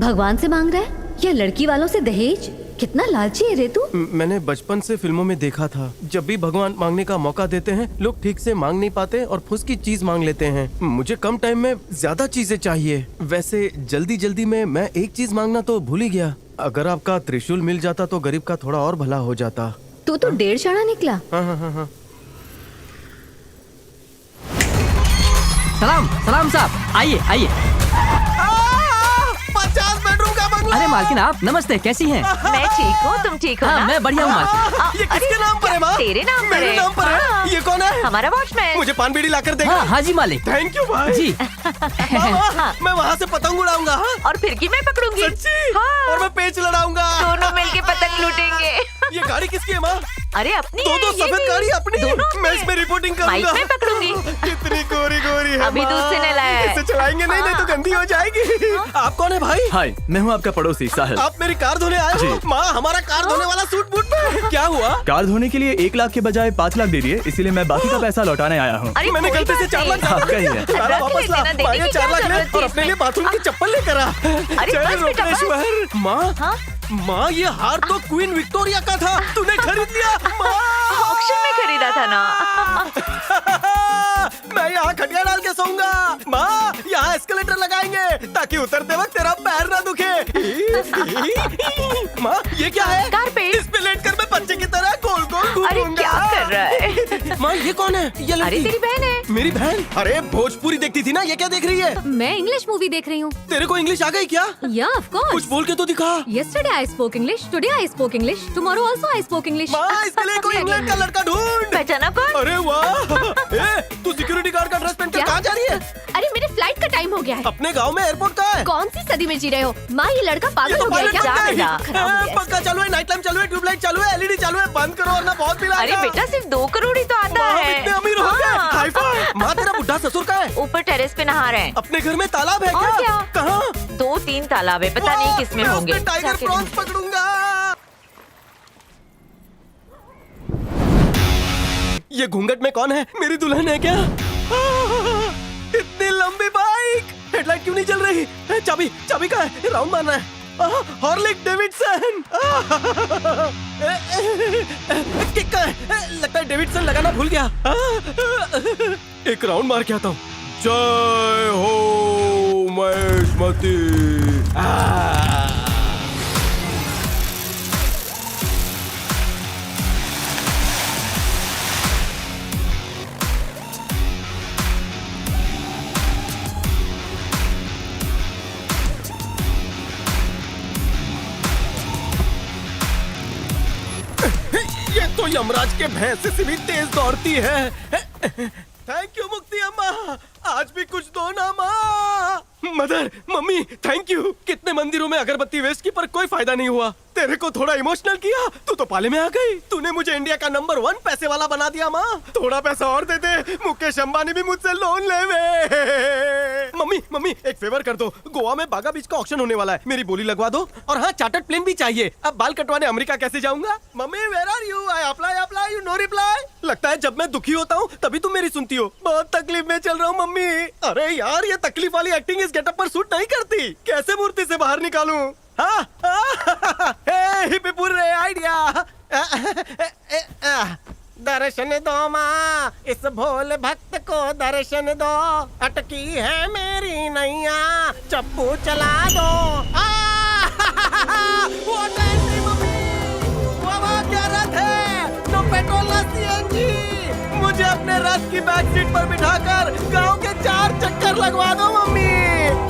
भगवान से मांग रहा है या लड़की वालों से दहेज? कितना लालची है रे तू। मैंने बचपन से फिल्मों में देखा था, जब भी भगवान मांगने का मौका देते हैं लोग ठीक से मांग नहीं पाते और फुस की चीज मांग लेते हैं। मुझे कम टाइम में ज्यादा चीजें चाहिए। वैसे जल्दी जल्दी में मैं एक चीज मांगना तो भूल ही गया। अगर आपका त्रिशूल मिल जाता तो गरीब का थोड़ा और भला हो जाता। तू तो 1.5 शाणा निकला। हाँ। सलाम सलाम साहब, आइए आइए। 50 बेडरूम का बंगला। अरे मालकिन आप नमस्ते, कैसी हैं? मैं ठीक हूँ, तुम ठीक हो हाँ, ना? मैं बढ़िया हूँ मालकिन। ये किसके नाम पर है माँ? तेरे नाम पर मेरे है। नाम पर है? हाँ। ये कौन है? हमारा वॉचमैन। मुझे पान बीड़ी लाकर देगा। हाँ जी मालिक। थैंक यू भाई जी। मामा, मैं वहाँ से पतंग उड़ाऊंगा। हाँ? और फिरकी मैं पकड़ूंगी। सच्ची? हाँ। और मैं पेच लड़ाऊंगा। दोनों मिलके पतंग लूटेंगे। ये गाड़ी किसकी है माँ? अरे अपनी दो है, ये सफेद भी। गाड़ी अपनी। दोनों मैं इसमें रिपोर्टिंग माइक करूंगा। में पकड़ूंगी। कितनी गोरी गोरी है अभी माँ। दूध से नहलाया है। इसे चलाएंगे नहीं, नहीं तो गंदी हो जाएगी। आप कौन है भाई? हाय, मैं हूँ आपका पड़ोसी साहिल। आप मेरी कार धोने आए हो? माँ, हमारा कार धोने वाला सूट बूट में क्या हुआ? कार धोने के लिए 1 लाख के बजाय 5 लाख दे दिए, इसीलिए मैं बाकी का पैसा लौटाने आया हूँ। अरे मैंने कोई गलती से बात 4 लाख नहीं। आपका ही है। सारा रख वापस ला। लेना, देने माँ, की ये क्या 4 लाख ले जरूरत थी और अपने लिए इसमें? बाथरूम की चप्पल लेकर आ। अरे जय बस बेटा, बस। रोकनेश्वर। माँ, हाँ? माँ, ये हार तो क्वीन विक्टोरिया का था, तूने खरीद लिया। माँ, ऑक्शन में खरीदा था ना। मैं यहाँ खटिया डाल के सोऊंगा। माँ, यहाँ एस्केलेटर लगाएंगे ताकि उतरते वक्त तेरा पैर ना दुखे। माँ, ये क्या है? कारपेट। इस पे लेटकर मैं बच्चे की तरह गोल गोल अरे घूमूंगा। क्या कर रहा है? माँ, ये कौन है? ये अरे लड़की तेरी बहन है। मेरी बहन? अरे भोजपुरी देखती थी ना, ये क्या देख रही है? मैं इंग्लिश मूवी देख रही हूँ। तेरे को इंग्लिश आ गई क्या? या ऑफ कुछ कोर्स। बोल के तो दिखा। Yesterday I spoke English. Today I spoke English. Tomorrow also I spoke English. माँ, इसके लिए कोई इंग्लैंड का लड़का ढूंढ। पहचाना कौन? अरे वाह। ए, तू सिक्योरिटी गार्ड का ड्रेस पहनकर क्या? कहाँ जा रही है? अरे मेरे फ्लाइट का टाइम हो गया है। अपने गांव में एयरपोर्ट का है। कौन सी सदी में जी रहे हो? माँ, ये लड़का ये पागल तो हो गया है पायलट क्या? बन गई। जा, खराब हो गया। पंखा चालू है, नाइट लैम्प चालू है, ट्यूबलाइट चालू है, एलईडी चालू है। बंद करो वरना बहुत बिल अरे आएगा। बेटा सिर्फ 2 करोड़ ही तो आता माँ, हम है। इतने अमीर हो गए। हाँ। Hi fi. माँ, तेरा बुढ़ा ससुर का है? ऊपर टेरेस पे नहा रहे हैं। अपने घर में तालाब है और क्या? कहाँ? 2-3 तालाब है, पता नहीं किसमें मैं होंगे। उसमें टाइगर जाके प्रॉन्स पकड़ूंगा। ये घूंघट में कौन है? मेरी दुल्हन है क्या? इतनी लंबी बाइक, हेडलाइट क्यों नहीं जल रही? चाबी, चाबी कहाँ है? राउंड मारना है। हॉर्लिक डेविडसन। किक कहाँ है? लगता है डेविडसन लगाना भूल गया। एक राउंड मार के आता हूँ। जय हो महेशमती। ये तो यमराज के भैंसे से भी तेज दौड़ती है। थैंक यू मुक्ति अम्मा, आज भी कुछ दो ना माँ। Mother, mummy, thank you. कितने मंदिरों में अगरबत्ती वेस्ट की पर कोई फायदा नहीं हुआ। तेरे को थोड़ा इमोशनल किया, तू तो पाले में आ गई। तूने मुझे इंडिया का नंबर 1 पैसे वाला बना दिया माँ। थोड़ा पैसा और दे दे, मुकेश अंबानी भी मुझसे लोन ले वे। मम्मी, मम्मी, एक फेवर कर दो। गोवा में बागा बीच का ऑक्शन होने वाला है, मेरी बोली लगवा दो। और हाँ, चार्टर्ड प्लेन भी चाहिए। अब बाल कटवाने अमेरिका कैसे जाऊंगा? Mummy, where are you? I apply, you no reply. लगता है जब मैं दुखी होता हूँ तभी तुम मेरी सुनती हो। बहुत तकलीफ में चल रहा हूँ मम्मी। अरे यार, ये तकलीफ वाली एक्टिंग इस गेटअप पर सूट नहीं करती। कैसे मूर्ति से बाहर निकालूं? हिप्पीपुरे आइडिया। दर्शन दो माँ, इस भोले भक्त को दर्शन दो। अटकी है मेरी नैया, चप्पू चला दो। वो नहीं मम्मी, वो क्या रथ है? नो पेट्रोल ना सीएनजी। मुझे अपने रथ की बैक सीट पर बिठाकर गांव के 4 चक्कर लगवा दो मम्मी।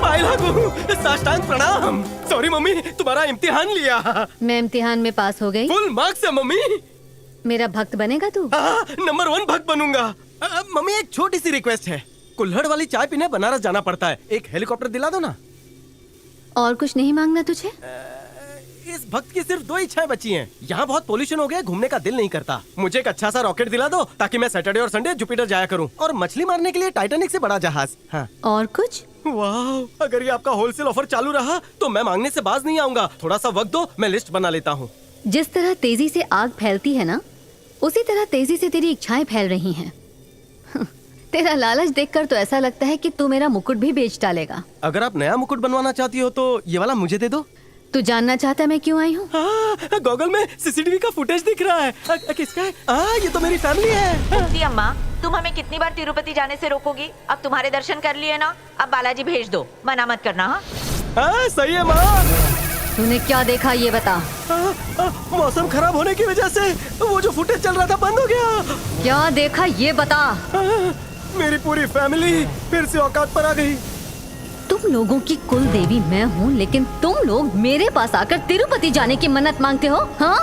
पाई लागू, साष्टांग प्रणाम। सॉरी मम्मी, तुम्हारा इम्तिहान लिया। मैं इम्तिहान में पास हो गई। फुल मार्क्स है मम्मी। मेरा भक्त बनेगा तू? नंबर 1 भक्त बनूंगा। मम्मी, एक छोटी सी रिक्वेस्ट है। कुल्हड़ वाली चाय पीने बनारस जाना पड़ता है, एक हेलीकॉप्टर दिला दो ना। और कुछ नहीं मांगना तुझे? इस भक्त की सिर्फ 2 इच्छाएं बची हैं। यहाँ बहुत पोल्यूशन हो गया, घूमने का दिल नहीं करता। मुझे एक अच्छा सा रॉकेट दिला दो ताकि मैं सैटरडे और संडे जुपिटर जाया करूँ। और मछली मारने के लिए टाइटैनिक से बड़ा जहाज। हाँ। और कुछ? वाह, अगर ये आपका होलसेल ऑफर चालू रहा तो मैं मांगने से बाज नहीं आऊंगा। थोड़ा सा वक्त दो, मैं लिस्ट बना लेता हूँ। जिस तरह तेजी से आग फैलती है ना, उसी तरह तेजी से तेरी इच्छाएं फैल रही हैं। तेरा लालच देखकर तो ऐसा लगता है कि तू मेरा मुकुट भी बेच डालेगा। अगर आप नया मुकुट बनवाना चाहती हो तो ये वाला मुझे दे दो। तू जानना चाहता है मैं क्यों आई हूँ? गॉगल में सीसीटीवी का फुटेज दिख रहा है। किसका है? ये तो मेरी फैमिली है। मुक्ति अम्मा, तुम हमें कितनी बार तिरुपति जाने से रोकोगी? अब तुम्हारे दर्शन कर लिए ना, अब बालाजी भेज दो, मना मत करना। हाँ सही है माँ। तूने क्या देखा ये बता। मौसम खराब होने की वजह से वो जो फुटेज चल रहा था बंद हो गया। क्या देखा ये बता। मेरी पूरी फैमिली फिर से औकात पर आ गई। तुम लोगों की कुल देवी मैं हूँ, लेकिन तुम लोग मेरे पास आकर तिरुपति जाने की मन्नत मांगते हो। हाँ,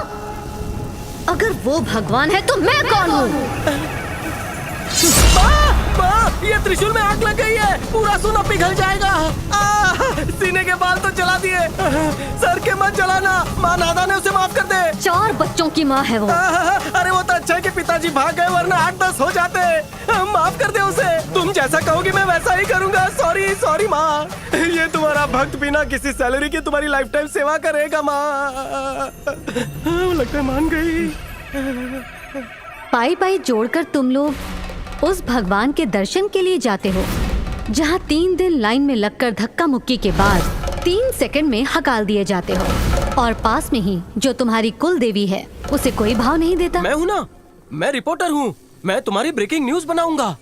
अगर वो भगवान है तो मैं कौन हूँ? ये त्रिशूल में आग लग गई है, पूरा सोना पिघल जाएगा। सीने के बाल तो जला दिए, सर के मत जलाना। माँ नादा ने उसे माफ कर दे। 4 बच्चों की माँ है वो। अरे वो तो अच्छा है कि पिताजी भाग गए, वरना 8-10 हो जाते। माफ कर दे उसे। तुम जैसा कहोगी मैं वैसा ही करूँगा। सॉरी माँ। ये तुम्हारा भक्त बिना किसी सैलरी की तुम्हारी लाइफ टाइम सेवा करेगा माँ। लगता है मान गई। पाई जोड़कर तुम लोग उस भगवान के दर्शन के लिए जाते हो, जहाँ 3 दिन लाइन में लगकर धक्का मुक्की के बाद 3 सेकंड में हकाल दिए जाते हो, और पास में ही जो तुम्हारी कुल देवी है उसे कोई भाव नहीं देता। मैं हूँ ना, मैं रिपोर्टर हूँ। मैं तुम्हारी ब्रेकिंग न्यूज बनाऊंगा।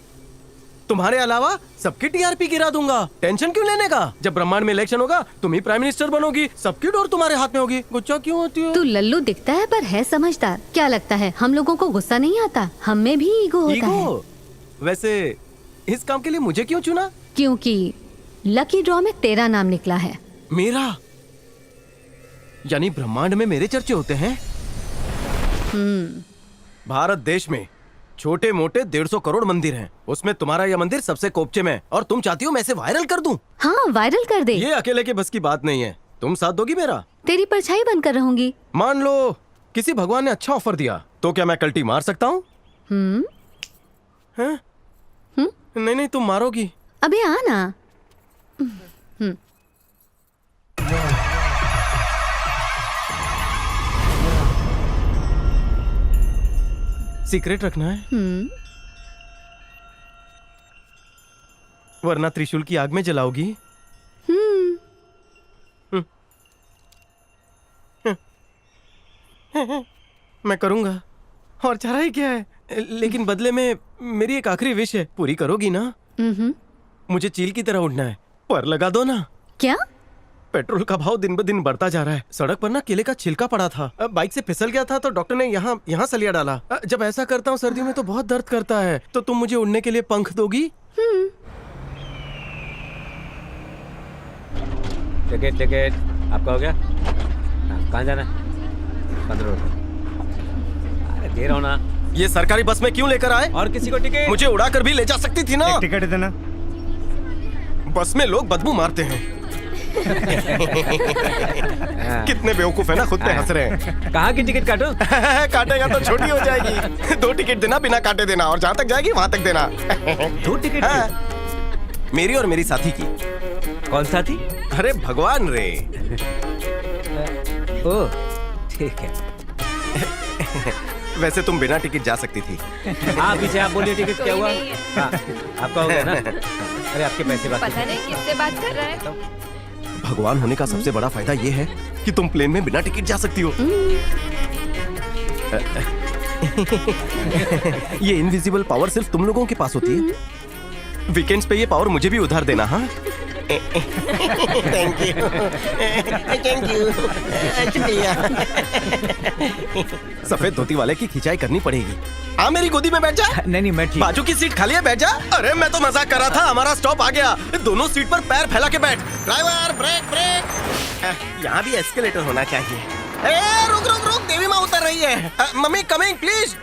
तुम्हारे अलावा सबकी टीआरपी गिरा दूंगा। टेंशन क्यों लेने का? जब ब्रह्मांड में इलेक्शन होगा तुम ही प्राइम मिनिस्टर बनोगी, सबकी डोर तुम्हारे हाथ में होगी। गुस्सा क्यों होती हो? तू लल्लू दिखता है पर है समझदार। क्या लगता है हम लोगों को गुस्सा नहीं आता? हम में भी ईगो होता है। वैसे इस काम के लिए मुझे क्यों चुना? क्योंकि लकी ड्रॉ में तेरा नाम निकला है। मेरा? यानी ब्रह्मांड में मेरे चर्चे होते हैं? भारत देश में छोटे मोटे 150 करोड़ मंदिर हैं, उसमें तुम्हारा यह मंदिर सबसे कोपचे में, और तुम चाहती हो मैं इसे वायरल कर दूं? हाँ, वायरल कर दे। ये अकेले के बस की बात नहीं है। तुम साथ दोगी मेरा? तेरी परछाई बनकर रहूंगी। मान लो किसी भगवान ने अच्छा ऑफर दिया, तो क्या मैं कल्टी मार सकता हूँ? नहीं, तुम मारोगी। अबे आ ना। सीक्रेट रखना है, वरना त्रिशूल की आग में जलाओगी। मैं करूंगा, और चारा ही क्या है। लेकिन बदले में मेरी एक आखिरी विश है, पूरी करोगी ना? मुझे चील की तरह उड़ना है, पर लगा दो ना। क्या? पेट्रोल का भाव दिन ब दिन बढ़ता जा रहा है। सड़क पर ना केले का छिलका पड़ा था, बाइक से फिसल गया था तो डॉक्टर ने यहाँ सलिया डाला। जब ऐसा करता हूँ सर्दियों में तो बहुत दर्द करता है। तो तुम मुझे उड़ने के लिए पंख दोगी? टिकट आपका हो गया? कहाँ जाना है? 15 रुपए। अरे दे रहा हूँ ना। ये सरकारी बस में क्यों लेकर आए? और किसी को टिकट? मुझे उड़ाकर भी ले जा सकती थी ना। टिकट देना। बस में लोग बदबू मारते हैं। कितने बेवकूफ है ना, खुद पे हंस रहे हैं। कहाँ की टिकट काटो? काटेगा तो छोटी हो जाएगी। 2 टिकट देना, बिना काटे देना, और जहाँ तक जाएगी वहाँ तक देना। 2 टिकट? हाँ। मेरी और मेरी साथी की। कौन साथी? अरे भगवान रे। ओ ठीक है। वैसे तुम बिना टिकट जा सकती थी। हाँ पीछे आप बोलिए टिकट क्या हुआ? हाँ आपका हो गया ना? अरे आपके पैसे बात पता नहीं किससे बात कर रहा है। भगवान होने का सबसे बड़ा फायदा ये है कि तुम प्लेन में बिना टिकट जा सकती हो। ये इनविजिबल पावर सिर्फ तुम लोगों के पास होती है। वीकेंड्स पे ये पावर मुझे भी उधार देना। हाँ थैंक यू शुक्रिया। सफेद धोती वाले की खिंचाई करनी पड़ेगी। हाँ मेरी गोदी में बैठ जा। नहीं मैं ठीक। बाजू की सीट खाली है, बैठ जा। अरे मैं तो मजाक कर रहा था, हमारा स्टॉप आ गया। दोनों सीट पर पैर फैला के बैठ। Driver brake. यहाँ भी एस्केलेटर होना चाहिए। रुक देवी माँ उतर रही है। Mummy coming please.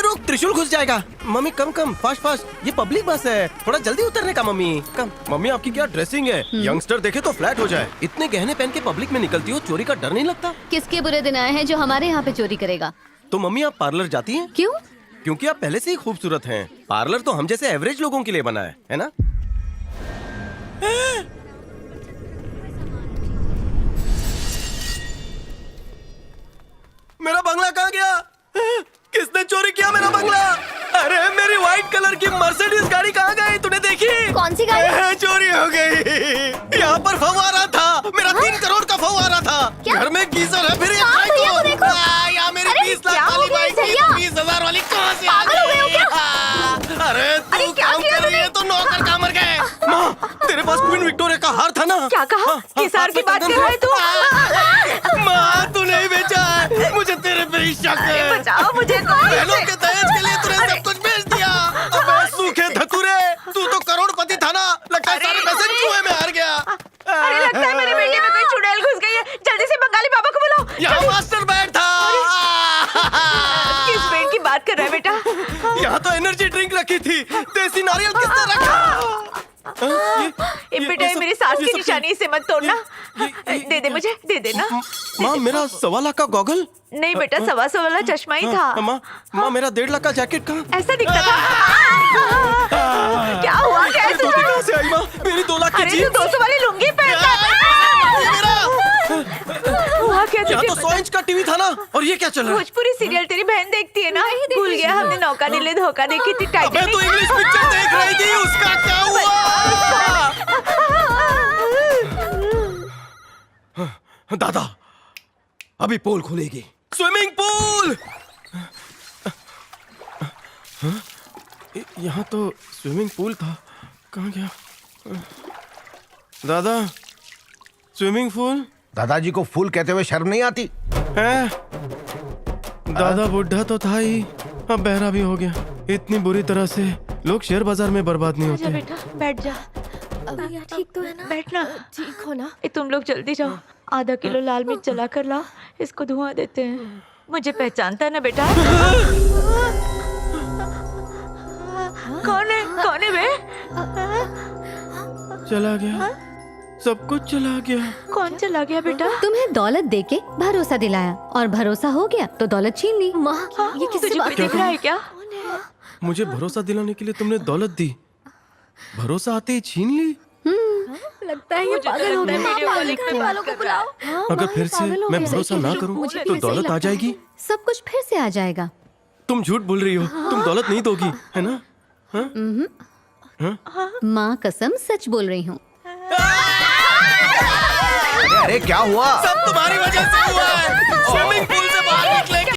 रुक, त्रिशूल घुस जाएगा। Mummy come fast. ये पब्लिक बस है, थोड़ा जल्दी उतरने का। मम्मी कम। मम्मी आपकी क्या ड्रेसिंग है, यंगस्टर देखे तो फ्लैट हो जाए। इतने गहने पहन के पब्लिक में निकलती हो, चोरी का डर नहीं लगता? किसके बुरे दिन आए हैं जो हमारे यहाँ पे चोरी करेगा? तो मम्मी आप पार्लर जाती हैं? क्यों? क्योंकि आप पहले से ही खूबसूरत हैं। पार्लर तो हम जैसे एवरेज लोगों के लिए बना है ना? मेरा बंगला कहाँ गया? किसने चोरी किया मेरा बंगला? अरे मेरी व्हाइट कलर की मर्सिडीज गाड़ी कहाँ गई? तूने देखी? कौन सी गाड़ी? चोरी हो गई। यहाँ पर फव्वारा था, मेरा 3 करोड़ का फव्वारा था। घर में गीजर है, फिर ये हाँ, भैया को देखो। यहाँ मेरी अरे, 20 लाख क्या हो वाली गया बाइक थी, भैया? 20,000 वाली कहाँ से आ पागल हो गए हो गई? अरे तू क्या काम किया कर रही है तो नौकर कहाँ मर गए? माँ, तेरे पास क्वीन विक्टोरिया का हार था ना? क्या कहा? किस हार की बात कर रहा है तू? माँ, तू नहीं बेचा है। मुझे तेरे पे ही शक है। बचाओ मुझे। बहनों के दहेज के लिए तूने सब कुछ बेच दिया। अबे सूखे धतूरे, तू तो करोड़पति था ना? लगता है सारे पैसे जुए में हार गया। अरे लगता है मेरे बेटे में कोई चुड़ैल घुस गई है। जल्दी से बंगाली बाबा को बुलाओ। यहाँ मास्टर बेड था। किस बेड की बात कर रहा है बेटा? यहाँ तो एनर्जी ड्रिंक रखी थी। देसी नारियल किसने रखा? बेटा ये मेरी सास की निशानी, इसे मत तोड़ना। दे दे मुझे, दे देना। माँ, मेरा 1.25 लाख का गॉगल। नहीं बेटा, 1.25 वाला चश्मा ही था। माँ, मेरा 1.5 लाख का जैकेट कहाँ? ऐसा दिखता था। क्या हुआ? क्या तो कहाँ से आई माँ? मेरी 2 लाख की अरे जीप। तू 200 वाली लुंगी पहनता है। हुआ क्या यहाँ तुझे? तो 100 इंच का टीवी था ना, और ये क्या चल रहा है? भोजपुरी सीरियल तेरी बहन देखती है ना? भूल गया, हमने नौका दिले धोखा देखी थी, अबे टाइटैनिक। तू इंग्लिश पिक्चर देख रही थी, उसका क्या हुआ? दादा, अभी पोल खुलेगी। Swimming pool. यहाँ तो स्विमिंग पूल था, कहाँ गया? दादा, स्विमिंग पूल। दादाजी को फूल कहते हुए शर्म नहीं आती? है? दादा बुढ़ा तो था ही, अब बहरा भी हो गया। इतनी बुरी तरह से लोग शेयर बाजार में बर्बाद नहीं आजा होते। बेटा, बैठ जा। भैया ठीक तो है ना? बैठना। ठीक हो ना? तुम लोग जल्दी जाओ, आधा किलो लाल मिर्च जला कर लाओ, इसको धुआं देते हैं। मुझे पहचानता है ना बेटा? कौन है बे? चला गया, सब कुछ चला गया। कौन चला गया बेटा? तुम्हें दौलत देके भरोसा दिलाया और भरोसा हो गया तो दौलत छीन ली। माँ, ये किससे तुझे बात कोई दिख रहा है क्या? मुझे भरोसा दिलाने के लिए तुमने दौलत दी, भरोसा आते ही छीन ली। लगता है ये पागल हो गया। वीडियो कॉलिंग पे वालों को बुलाओ। अगर फिर से मैं भरोसा ना करूं तो दौलत आ जाएगी। सब कुछ फिर से आ जाएगा। तुम झूठ बोल रही हो, तुम दौलत नहीं दोगी, है ना? माँ कसम सच बोल रही हूँ। अरे क्या हुआ? सब तुम्हारी वजह से हुआ है। Swimming pool